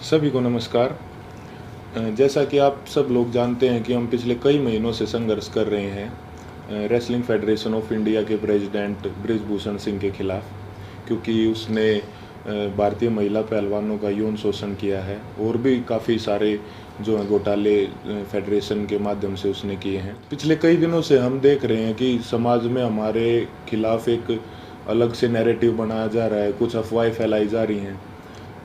सभी को नमस्कार। जैसा कि आप सब लोग जानते हैं कि हम पिछले कई महीनों से संघर्ष कर रहे हैं रेसलिंग फेडरेशन ऑफ इंडिया के प्रेसिडेंट बृजभूषण सिंह के खिलाफ, क्योंकि उसने भारतीय महिला पहलवानों का यौन शोषण किया है और भी काफ़ी सारे जो हैं घोटाले फेडरेशन के माध्यम से उसने किए हैं। पिछले कई दिनों से हम देख रहे हैं कि समाज में हमारे खिलाफ एक अलग से नैरेटिव बनाया जा रहा है, कुछ अफवाहें फैलाई जा रही हैं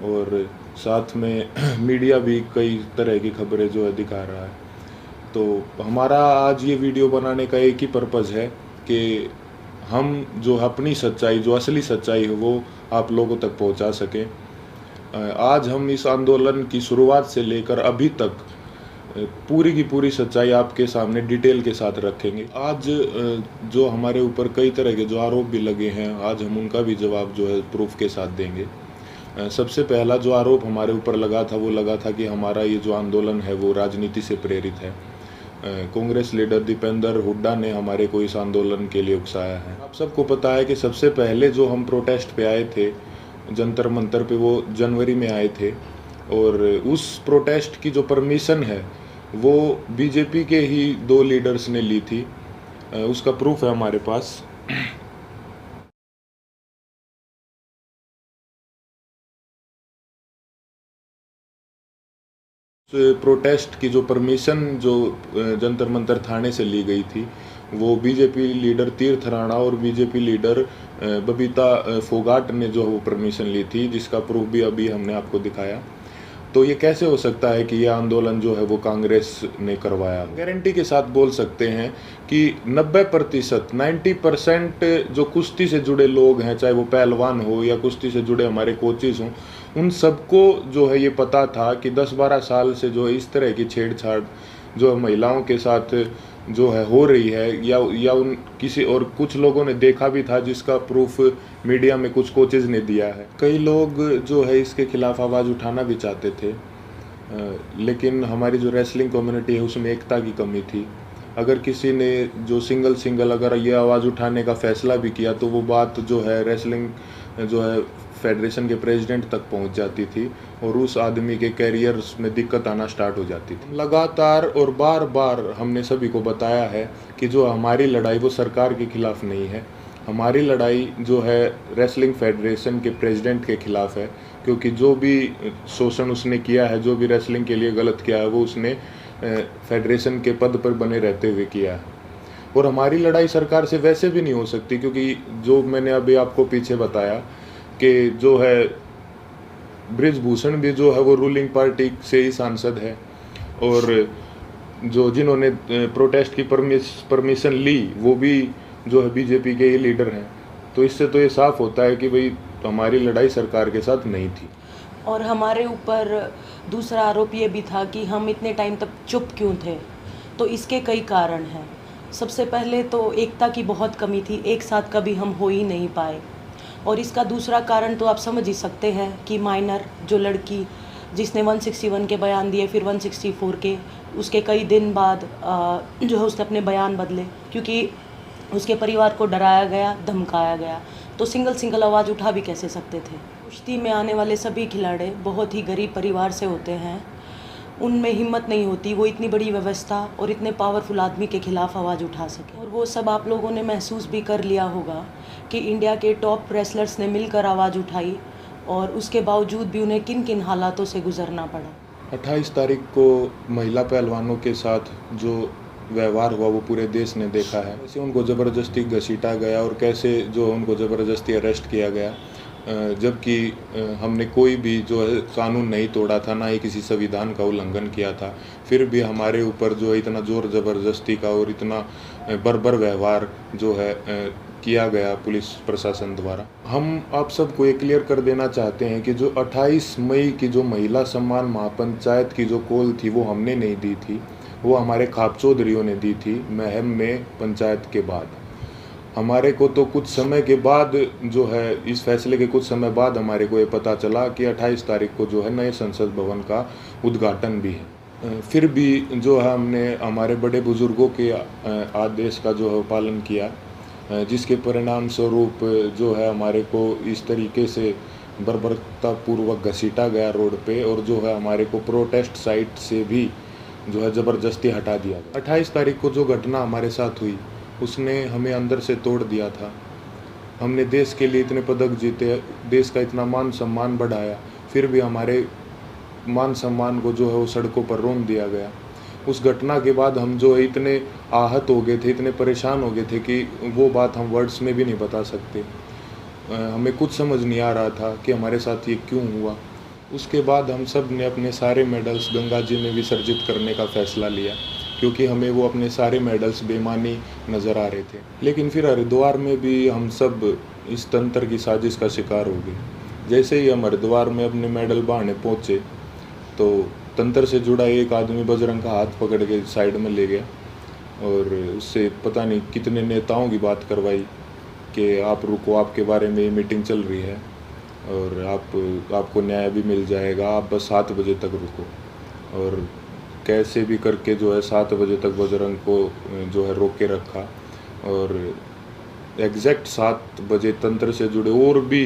और साथ में मीडिया भी कई तरह की खबरें जो है दिखा रहा है। तो हमारा आज ये वीडियो बनाने का एक ही पर्पज़ है कि हम जो अपनी सच्चाई, जो असली सच्चाई है वो आप लोगों तक पहुंचा सकें। आज हम इस आंदोलन की शुरुआत से लेकर अभी तक पूरी की पूरी सच्चाई आपके सामने डिटेल के साथ रखेंगे। आज जो हमारे ऊपर कई तरह के जो आरोप भी लगे हैं, आज हम उनका भी जवाब जो है प्रूफ के साथ देंगे। सबसे पहला जो आरोप हमारे ऊपर लगा था वो लगा था कि हमारा ये जो आंदोलन है वो राजनीति से प्रेरित है। कांग्रेस लीडर दीपेंद्र हुड्डा ने हमारे को इस आंदोलन के लिए उकसाया है। आप सबको पता है कि सबसे पहले जो हम प्रोटेस्ट पे आए थे जंतर मंतर पे, वो जनवरी में आए थे और उस प्रोटेस्ट की जो परमिशन है वो बीजेपी के ही 2 लीडर्स ने ली थी। उसका प्रूफ है हमारे पास। प्रोटेस्ट की जो परमिशन जो जंतर मंतर थाने से ली गई थी वो बीजेपी लीडर तीर्थ राणा और बीजेपी लीडर बबीता फोगाट ने जो वो परमिशन ली थी, जिसका प्रूफ भी अभी हमने आपको दिखाया। तो ये कैसे हो सकता है कि ये आंदोलन जो है वो कांग्रेस ने करवाया? गारंटी के साथ बोल सकते हैं कि 90% 90% जो कुश्ती से जुड़े लोग हैं, चाहे वो पहलवान हो या कुश्ती से जुड़े हमारे कोचेज हों, उन सबको जो है ये पता था कि 10-12 साल से जो इस तरह की छेड़छाड़ जो महिलाओं के साथ जो है हो रही है, या उन किसी और कुछ लोगों ने देखा भी था, जिसका प्रूफ मीडिया में कुछ कोचेज ने दिया है। कई लोग जो है इसके खिलाफ आवाज़ उठाना भी चाहते थे, लेकिन हमारी जो रेसलिंग कम्युनिटी है उसमें एकता की कमी थी। अगर किसी ने जो सिंगल अगर ये आवाज़ उठाने का फैसला भी किया तो वो बात जो है रेसलिंग जो है फेडरेशन के प्रेसिडेंट तक पहुंच जाती थी और उस आदमी के कैरियर में दिक्कत आना स्टार्ट हो जाती थी। लगातार और बार बार हमने सभी को बताया है कि जो हमारी लड़ाई वो सरकार के खिलाफ नहीं है, हमारी लड़ाई जो है रेसलिंग फेडरेशन के प्रेसिडेंट के खिलाफ है, क्योंकि जो भी शोषण उसने किया है, जो भी रेसलिंग के लिए गलत किया है, वो उसने फेडरेशन के पद पर बने रहते हुए किया है। और हमारी लड़ाई सरकार से वैसे भी नहीं हो सकती, क्योंकि जो मैंने अभी आपको पीछे बताया कि जो है बृजभूषण भी जो है वो रूलिंग पार्टी से ही सांसद है और जो जिन्होंने प्रोटेस्ट की परमिशन ली वो भी जो है बीजेपी के ही लीडर हैं। तो इससे तो ये साफ होता है कि भाई हमारी लड़ाई सरकार के साथ नहीं थी। और हमारे ऊपर दूसरा आरोप ये भी था कि हम इतने टाइम तक चुप क्यों थे। तो इसके कई कारण हैं। सबसे पहले तो एकता की बहुत कमी थी, एक साथ कभी हम हो ही नहीं पाए। और इसका दूसरा कारण तो आप समझ ही सकते हैं कि माइनर जो लड़की जिसने 161 के बयान दिए, फिर 164 के, उसके कई दिन बाद जो है उसने अपने बयान बदले, क्योंकि उसके परिवार को डराया गया, धमकाया गया। तो सिंगल आवाज़ उठा भी कैसे सकते थे। कुश्ती में आने वाले सभी खिलाड़ी बहुत ही गरीब परिवार से होते हैं, उनमें हिम्मत नहीं होती वो इतनी बड़ी व्यवस्था और इतने पावरफुल आदमी के खिलाफ आवाज़ उठा सके। और वो सब आप लोगों ने महसूस भी कर लिया होगा कि इंडिया के टॉप रेसलर्स ने मिलकर आवाज़ उठाई और उसके बावजूद भी उन्हें किन किन हालातों से गुजरना पड़ा। 28 तारीख को महिला पहलवानों के साथ जो व्यवहार हुआ वो पूरे देश ने देखा है। कैसे उनको ज़बरदस्ती घसीटा गया और कैसे जो उनको ज़बरदस्ती अरेस्ट किया गया, जबकि हमने कोई भी जो है कानून नहीं तोड़ा था, ना ही किसी संविधान का उल्लंघन किया था। फिर भी हमारे ऊपर जो है इतना ज़ोर ज़बरदस्ती का और इतना बर्बर व्यवहार जो है किया गया पुलिस प्रशासन द्वारा। हम आप सबको ये क्लियर कर देना चाहते हैं कि जो 28 मई की जो महिला सम्मान महापंचायत की जो कॉल थी वो हमने नहीं दी थी, वो हमारे खाप चौधरियों ने दी थी महम में पंचायत के बाद। हमारे को तो कुछ समय के बाद जो है इस फैसले के कुछ समय बाद हमारे को ये पता चला कि 28 तारीख को जो है नए संसद भवन का उद्घाटन भी है। फिर भी जो है हमने हमारे बड़े बुजुर्गों के आदेश का जो है पालन किया, जिसके परिणाम स्वरूप जो है हमारे को इस तरीके से बर्बरतापूर्वक घसीटा गया रोड पे, और जो है हमारे को प्रोटेस्ट साइट से भी जो है ज़बरदस्ती हटा दिया गया। 28 तारीख को जो घटना हमारे साथ हुई उसने हमें अंदर से तोड़ दिया था। हमने देश के लिए इतने पदक जीते, देश का इतना मान सम्मान बढ़ाया, फिर भी हमारे मान सम्मान को जो है वो सड़कों पर रोन दिया गया। उस घटना के बाद हम जो है इतने आहत हो गए थे, इतने परेशान हो गए थे कि वो बात हम वर्ड्स में भी नहीं बता सकते। हमें कुछ समझ नहीं आ रहा था कि हमारे साथ ये क्यों हुआ। उसके बाद हम सब ने अपने सारे मेडल्स गंगा जी में विसर्जित करने का फ़ैसला लिया, क्योंकि हमें वो अपने सारे मेडल्स बेईमानी नज़र आ रहे थे। लेकिन फिर हरिद्वार में भी हम सब इस तंत्र की साजिश का शिकार हो गए। जैसे ही हम हरिद्वार में अपने मेडल बहाने पहुँचे तो तंत्र से जुड़ा एक आदमी बजरंग का हाथ पकड़ के साइड में ले गया और उससे पता नहीं कितने नेताओं की बात करवाई कि आप रुको, आपके बारे में मीटिंग चल रही है और आपको न्याय भी मिल जाएगा, आप बस 7 बजे तक रुको। और कैसे भी करके जो है 7 बजे तक बजरंग को जो है रोक के रखा, और एग्जैक्ट 7 बजे तंत्र से जुड़े और भी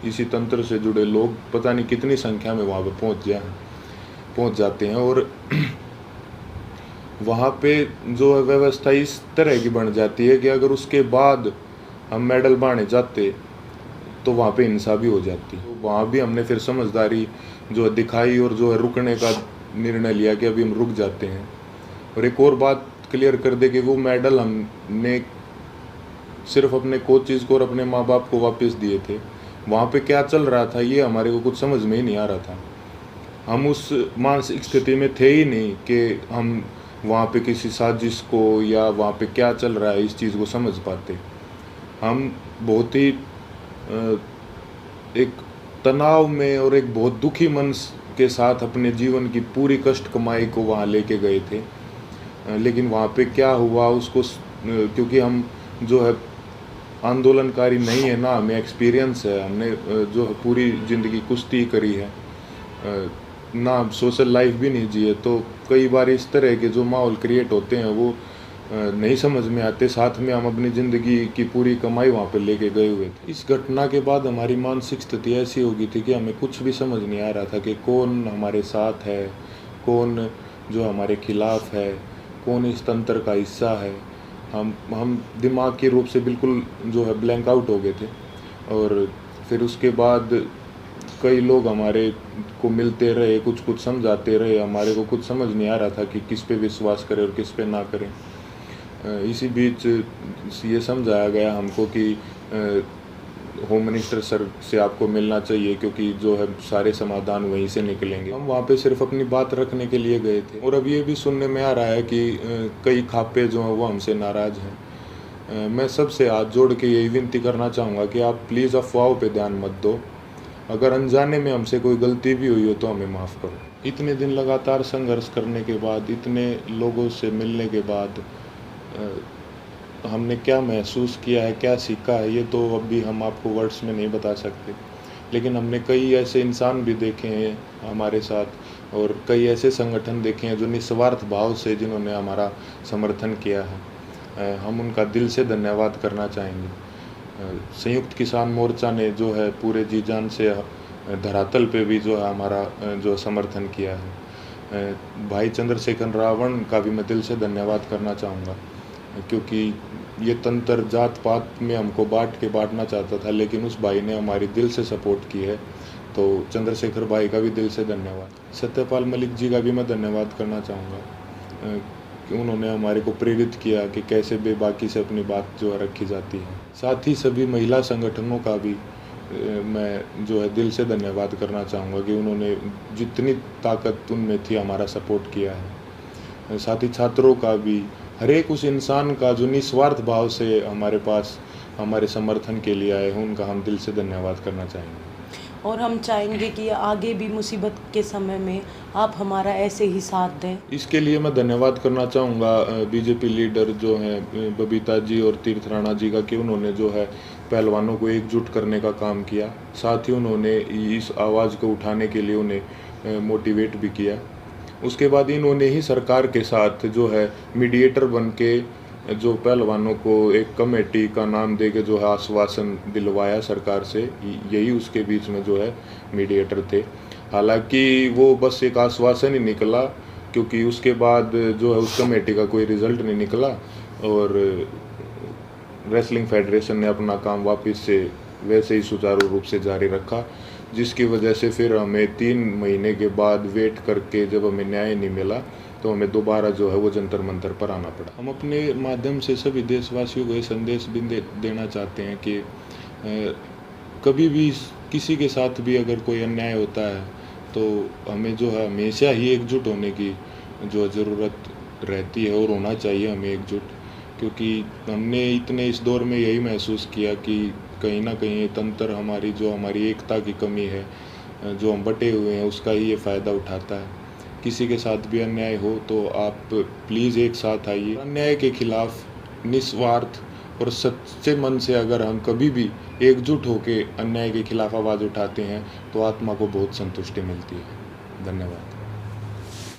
इसी तंत्र से जुड़े लोग पता नहीं कितनी संख्या में वहाँ पर पहुँच जाते हैं, और वहाँ पे जो है व्यवस्था इस तरह की बन जाती है कि अगर उसके बाद हम मेडल बांटने जाते तो वहाँ पे हिंसा भी हो जाती। तो वहाँ भी हमने फिर समझदारी जो है दिखाई और जो है रुकने का निर्णय लिया कि अभी हम रुक जाते हैं। और एक और बात क्लियर कर दे कि वो मेडल हमने सिर्फ अपने कोचेज़ को और अपने माँ बाप को वापस दिए थे। वहाँ पे क्या चल रहा था ये हमारे को कुछ समझ में ही नहीं आ रहा था। हम उस मानसिक स्थिति में थे ही नहीं कि हम वहाँ पे किसी साजिश को या वहाँ पे क्या चल रहा है इस चीज़ को समझ पाते। हम बहुत ही एक तनाव में और एक बहुत दुखी मन के साथ अपने जीवन की पूरी कष्ट कमाई को वहाँ लेके गए थे। लेकिन वहाँ पे क्या हुआ उसको क्योंकि हम जो है आंदोलनकारी नहीं है ना, हमें एक्सपीरियंस है, हमने जो है पूरी ज़िंदगी कुश्ती करी है ना, सोशल लाइफ भी नहीं जिए, तो कई बार इस तरह के जो माहौल क्रिएट होते हैं वो नहीं समझ में आते। साथ में हम अपनी ज़िंदगी की पूरी कमाई वहाँ पे लेके गए हुए थे। इस घटना के बाद हमारी मानसिक स्थिति ऐसी हो गई थी कि हमें कुछ भी समझ नहीं आ रहा था कि कौन हमारे साथ है, कौन जो हमारे खिलाफ है, कौन इस तंत्र का हिस्सा है। हम दिमाग के रूप से बिल्कुल जो है ब्लैंक आउट हो गए थे। और फिर उसके बाद कई लोग हमारे को मिलते रहे, कुछ समझाते रहे, हमारे को कुछ समझ नहीं आ रहा था कि किस पे विश्वास करें और किस पे ना करें। इसी बीच ये समझाया गया हमको कि होम मिनिस्टर सर से आपको मिलना चाहिए, क्योंकि जो है सारे समाधान वहीं से निकलेंगे। हम वहाँ पे सिर्फ अपनी बात रखने के लिए गए थे। और अब ये भी सुनने में आ रहा है कि कई खापे जो हैं वो हमसे नाराज़ हैं। मैं सबसे हाथ जोड़ के यही विनती करना चाहूँगा कि आप प्लीज़ अफवाहों पे ध्यान मत दो। अगर अनजाने में हमसे कोई गलती भी हुई हो तो हमें माफ़ करो। इतने दिन लगातार संघर्ष करने के बाद, इतने लोगों से मिलने के बाद हमने क्या महसूस किया है, क्या सीखा है, ये तो अभी हम आपको वर्ड्स में नहीं बता सकते। लेकिन हमने कई ऐसे इंसान भी देखे हैं हमारे साथ, और कई ऐसे संगठन देखे हैं जो निस्वार्थ भाव से जिन्होंने हमारा समर्थन किया है। हम उनका दिल से धन्यवाद करना चाहेंगे। संयुक्त किसान मोर्चा ने जो है पूरे जी जान से धरातल पे भी जो है हमारा जो समर्थन किया है। भाई चंद्रशेखर रावण का भी मैं दिल से धन्यवाद करना चाहूँगा, क्योंकि ये तंत्र जात पात में हमको बांटना चाहता था, लेकिन उस भाई ने हमारी दिल से सपोर्ट की है। तो चंद्रशेखर भाई का भी दिल से धन्यवाद। सत्यपाल मलिक जी का भी मैं धन्यवाद करना चाहूँगा कि उन्होंने हमारे को प्रेरित किया कि कैसे बेबाकी से अपनी बात जो है रखी जाती है। साथ ही सभी महिला संगठनों का भी मैं जो है दिल से धन्यवाद करना चाहूँगा कि उन्होंने जितनी ताकत उनमें थी हमारा सपोर्ट किया है। साथ ही छात्रों का भी, हर एक उस इंसान का जो निस्वार्थ भाव से हमारे पास हमारे समर्थन के लिए आए हैं, उनका हम दिल से धन्यवाद करना चाहेंगे। और हम चाहेंगे कि आगे भी मुसीबत के समय में आप हमारा ऐसे ही साथ दें। इसके लिए मैं धन्यवाद करना चाहूँगा बीजेपी लीडर जो हैं बबीता जी और तीर्थ राणा जी का, कि उन्होंने जो है पहलवानों को एकजुट करने का काम किया। साथ ही उन्होंने इस आवाज़ को उठाने के लिए उन्हें मोटिवेट भी किया। उसके बाद इन्होंने ही सरकार के साथ जो है मीडिएटर बन के जो पहलवानों को एक कमेटी का नाम दे के जो है आश्वासन दिलवाया सरकार से, यही उसके बीच में जो है मीडिएटर थे। हालांकि वो बस एक आश्वासन ही निकला, क्योंकि उसके बाद जो है उस कमेटी का कोई रिज़ल्ट नहीं निकला और रेसलिंग फेडरेशन ने अपना काम वापस से वैसे ही सुचारू रूप से जारी रखा, जिसकी वजह से फिर हमें 3 महीने के बाद वेट करके जब हमें न्याय नहीं मिला तो हमें दोबारा जो है वो जंतर मंतर पर आना पड़ा। हम अपने माध्यम से सभी देशवासियों को ये संदेश भी देना चाहते हैं कि कभी भी किसी के साथ भी अगर कोई अन्याय होता है तो हमें जो है हमेशा ही एकजुट होने की जो ज़रूरत रहती है और होना चाहिए हमें एकजुट, क्योंकि हमने इतने इस दौर में यही महसूस किया कि कहीं ना कहीं ये तंत्र हमारी एकता की कमी है, जो हम बटे हुए हैं उसका ही ये फ़ायदा उठाता है। किसी के साथ भी अन्याय हो तो आप प्लीज़ एक साथ आइए। अन्याय के खिलाफ निस्वार्थ और सच्चे मन से अगर हम कभी भी एकजुट होकर अन्याय के खिलाफ आवाज़ उठाते हैं तो आत्मा को बहुत संतुष्टि मिलती है। धन्यवाद।